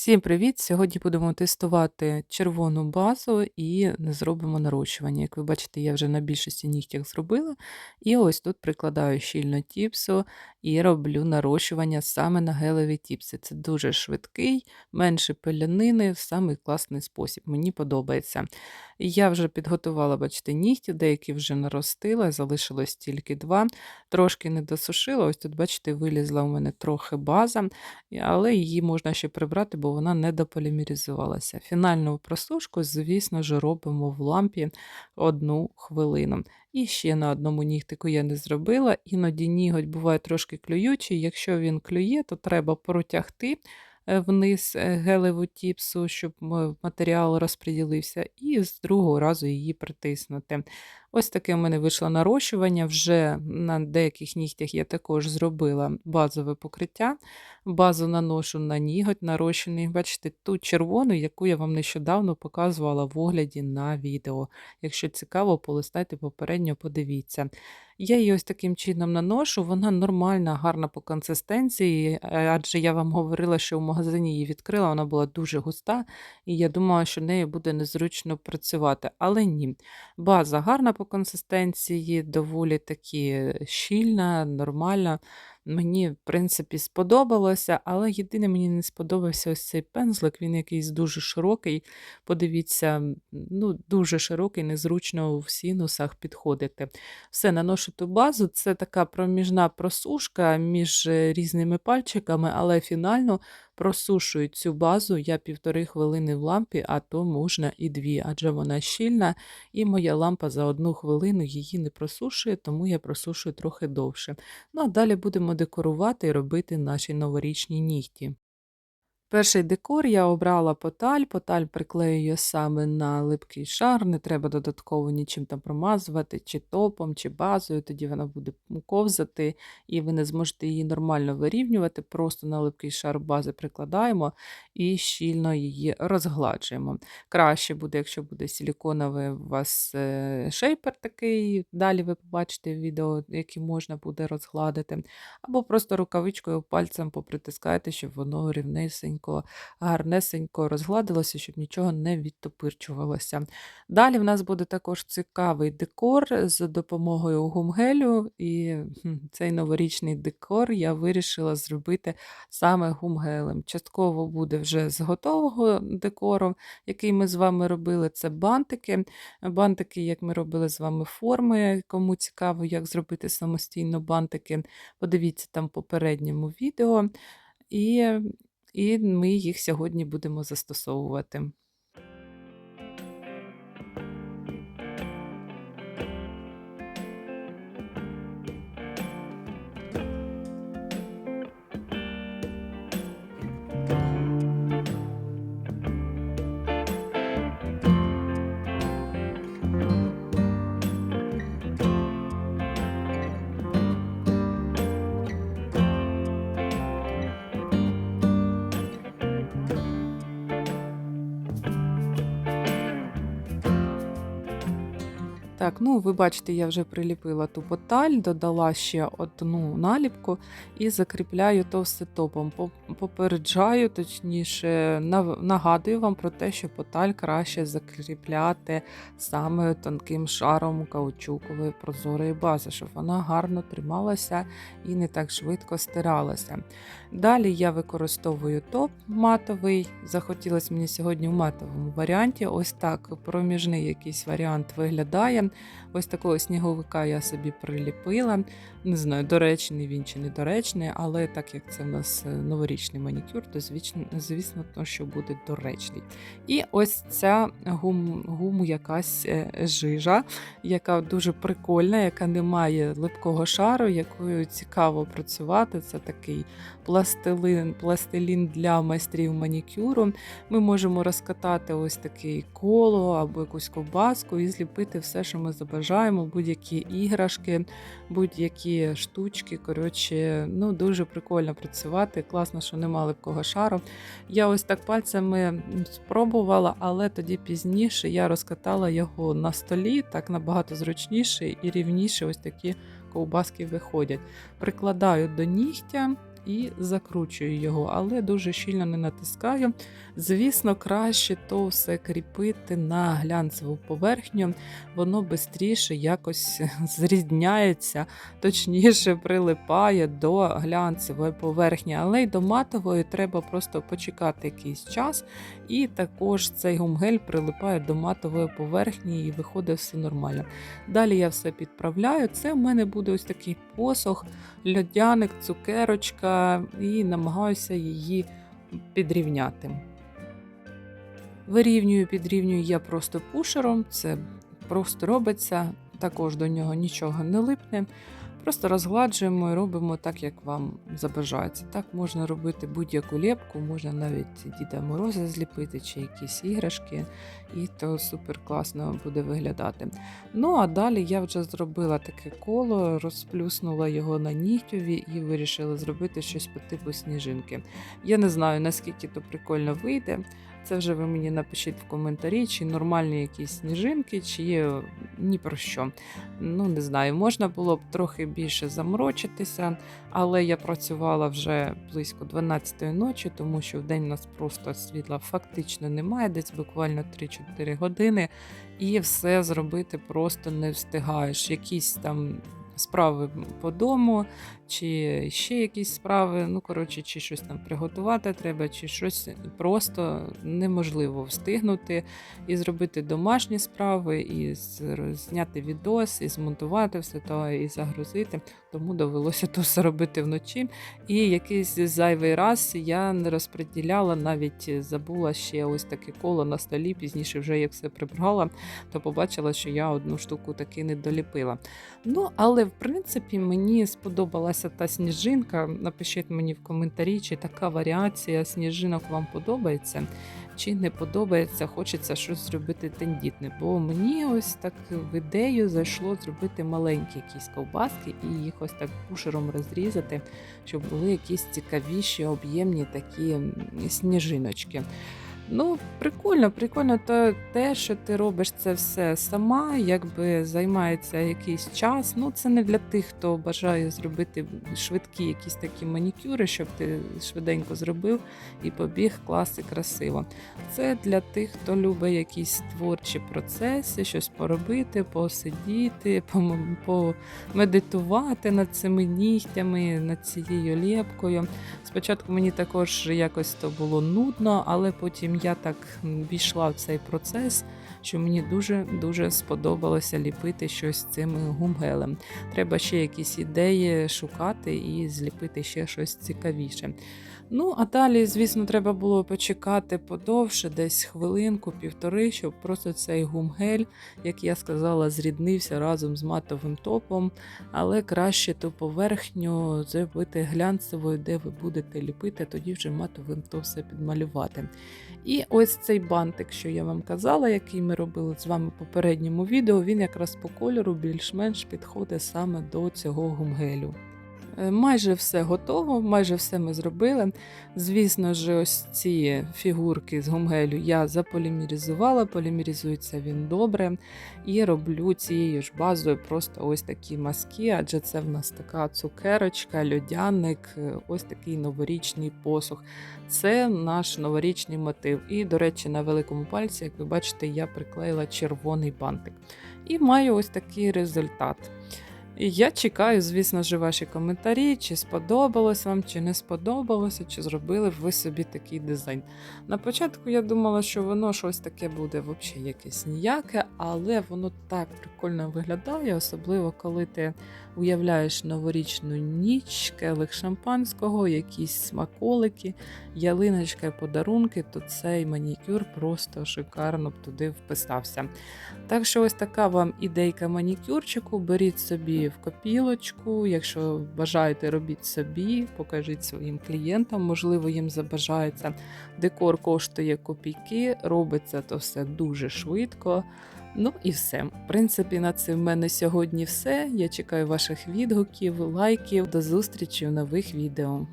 Всім привіт! Сьогодні будемо тестувати червону базу і зробимо нарощування. Як ви бачите, я вже на більшості нігтях зробила. І ось тут прикладаю щільно тіпсу і роблю нарощування саме на гелеві тіпси. Це дуже швидкий, менше пилянини, самий класний спосіб. Мені подобається. Я вже підготувала, бачите, нігті, деякі вже наростила, залишилось тільки 2. Трошки не досушила. Ось тут, бачите, вилізла у мене трохи база, але її можна ще прибрати, бо вона не дополімеризувалася. Фінальну просушку, звісно ж, робимо в лампі 1 хвилину. І ще на одному нігтику я не зробила. Іноді ніготь буває трошки клюючий. Якщо він клює, то треба протягти вниз гелеву тіпсу, щоб матеріал розподілився, і з другого разу її притиснути. Ось таке в мене вийшло нарощування. Вже на деяких нігтях я також зробила базове покриття. Базу наношу на ніготь нарощений. Бачите, ту червону, яку я вам нещодавно показувала в огляді на відео. Якщо цікаво, полистайте попередньо, подивіться. Я її ось таким чином наношу, вона нормальна, гарна по консистенції, адже я вам говорила, що в магазині її відкрила, вона була дуже густа, і я думала, що нею буде незручно працювати, але ні. База гарна по консистенції, доволі таки щільна, нормальна. Мені, в принципі, сподобалося, але єдине, мені не сподобався ось цей пензлик, він якийсь дуже широкий. Подивіться, ну, дуже широкий, незручно в синусах підходити. Все, наношу ту базу, це така проміжна просушка між різними пальчиками, але фінально просушую цю базу я 1,5 хвилини в лампі, а то можна і 2, адже вона щільна, і моя лампа за 1 хвилину її не просушує, тому я просушую трохи довше. Ну, а далі будемо декорувати і робити наші новорічні нігті. Перший декор я обрала поталь. Поталь приклеюю саме на липкий шар, не треба додатково нічим там промазувати, чи топом, чи базою, тоді вона буде ковзати, і ви не зможете її нормально вирівнювати. Просто на липкий шар бази прикладаємо і щільно її розгладжуємо. Краще буде, якщо буде силіконовий у вас шейпер такий, далі ви побачите відео, який можна буде розгладити, або просто рукавичкою пальцем попритискайте, щоб воно рівнесенько, гарнесенько розгладилося, щоб нічого не відтопирчувалося. Далі в нас буде також цікавий декор з допомогою гумгелю, і цей новорічний декор я вирішила зробити саме гумгелем. Частково буде вже з готового декору, який ми з вами робили, це бантики. Бантики, як ми робили з вами форми, кому цікаво, як зробити самостійно бантики, подивіться там в попередньому відео. І ми їх сьогодні будемо застосовувати. Так, ну ви бачите, я вже приліпила ту поталь, додала ще одну наліпку і закріпляю товсте топом. Попереджаю, точніше, нагадую вам про те, що поталь краще закріпляти саме тонким шаром каучукової прозорої бази, щоб вона гарно трималася і не так швидко стиралася. Далі я використовую топ матовий. Захотілося мені сьогодні в матовому варіанті. Ось так проміжний якийсь варіант виглядає. Ось такого сніговика я собі приліпила. Не знаю, доречний він чи недоречний, але так як це в нас новорічний манікюр, то звісно, що буде доречний. І ось ця гуму якась жижа, яка дуже прикольна, яка не має липкого шару, якою цікаво працювати. Це такий пластилін для майстрів манікюру. Ми можемо розкатати ось таке коло або якусь ковбаску і зліпити все, що ми забажаємо, будь-які іграшки, будь-які штучки. Коротше, ну, дуже прикольно працювати. Класно, що нема липкого шару. Я ось так пальцями спробувала, але тоді пізніше я розкатала його на столі, так набагато зручніше і рівніше ось такі ковбаски виходять. Прикладаю до нігтя і закручую його, але дуже щільно не натискаю. Звісно, краще то все кріпити на глянцеву поверхню, воно швидше якось зрідняється, точніше прилипає до глянцевої поверхні, але й до матової треба просто почекати якийсь час, і також цей гумгель прилипає до матової поверхні і виходить все нормально. Далі я все підправляю. Це в мене буде ось такий посох, льодяник, цукерочка, і намагаюся її підрівняти. Підрівнюю я просто пушером, це просто робиться, також до нього нічого не липне. Просто розгладжуємо і робимо так, як вам забажається. Так можна робити будь-яку лепку, можна навіть Діда Мороза зліпити чи якісь іграшки, і то супер класно буде виглядати. Ну, а далі я вже зробила таке коло, розплюснула його на нігтєві і вирішила зробити щось по типу сніжинки. Я не знаю, наскільки то прикольно вийде. Це вже ви мені напишіть в коментарі, чи нормальні якісь сніжинки, чи ні про що. Ну, не знаю, можна було б трохи більше заморочитися, але я працювала вже близько 12-ї ночі, тому що вдень у нас просто світла фактично немає, десь буквально 3-4 години, і все зробити просто не встигаєш. Якісь там справи по дому, чи ще якісь справи, ну, коротше, чи щось там приготувати треба, чи щось просто неможливо встигнути і зробити домашні справи, і зняти відос, і змонтувати все то, і загрузити. Тому довелося то все робити вночі. І якийсь зайвий раз я не розподіляла, навіть забула ще ось таке коло на столі, пізніше вже як все прибрала, то побачила, що я одну штуку таки не доліпила. Ну, але в принципі мені сподобалася та сніжинка. Напишіть мені в коментарі, чи така варіація сніжинок вам подобається, чи не подобається, хочеться щось зробити тендітне. Бо мені ось так в ідею зайшло зробити маленькі якісь ковбаски і їх ось так пушером розрізати, щоб були якісь цікавіші, об'ємні такі сніжиночки. Ну, прикольно те, що ти робиш це все сама, якби займається якийсь час. Ну, це не для тих, хто бажає зробити швидкі якісь такі манікюри, щоб ти швиденько зробив і побіг клас і красиво. Це для тих, хто любить якісь творчі процеси, щось поробити, посидіти, помедитувати над цими нігтями, над цією лєпкою. Спочатку мені також якось то було нудно, але потім я так війшла в цей процес, що мені дуже сподобалося ліпити щось цим гумгелем. Треба ще якісь ідеї шукати і зліпити ще щось цікавіше. Ну, а далі, звісно, треба було почекати подовше, десь хвилинку-півтори, щоб просто цей гумгель, як я сказала, зріднився разом з матовим топом, але краще ту поверхню зробити глянцевою, де ви будете ліпити, тоді вже матовим то все підмалювати. І ось цей бантик, що я вам казала, який ми робили з вами в попередньому відео, він якраз по кольору більш-менш підходить саме до цього гумгелю. Майже все готово, майже все ми зробили. Звісно ж, ось ці фігурки з гумгелю я заполімеризувала, полімеризується він добре. І роблю цією ж базою просто ось такі маски, адже це в нас така цукерочка, льодяник, ось такий новорічний посух. Це наш новорічний мотив. І, до речі, на великому пальці, як ви бачите, я приклеїла червоний бантик. І маю ось такий результат. І я чекаю, звісно ж, ваші коментарі, чи сподобалось вам, чи не сподобалося, чи зробили ви собі такий дизайн. На початку я думала, що воно щось таке буде взагалі якесь ніяке, але воно так прикольно виглядає, особливо коли ти уявляєш новорічну ніч, келих шампанського, якісь смаколики, ялиночка і подарунки, то цей манікюр просто шикарно б туди вписався. Так що ось така вам ідейка манікюрчику, беріть собі в копілочку, якщо бажаєте, робіть собі, покажіть своїм клієнтам, можливо, їм забажається. Декор коштує копійки, робиться то все дуже швидко. Ну і все. В принципі, на це в мене сьогодні все. Я чекаю ваших відгуків, лайків. До зустрічі в нових відео.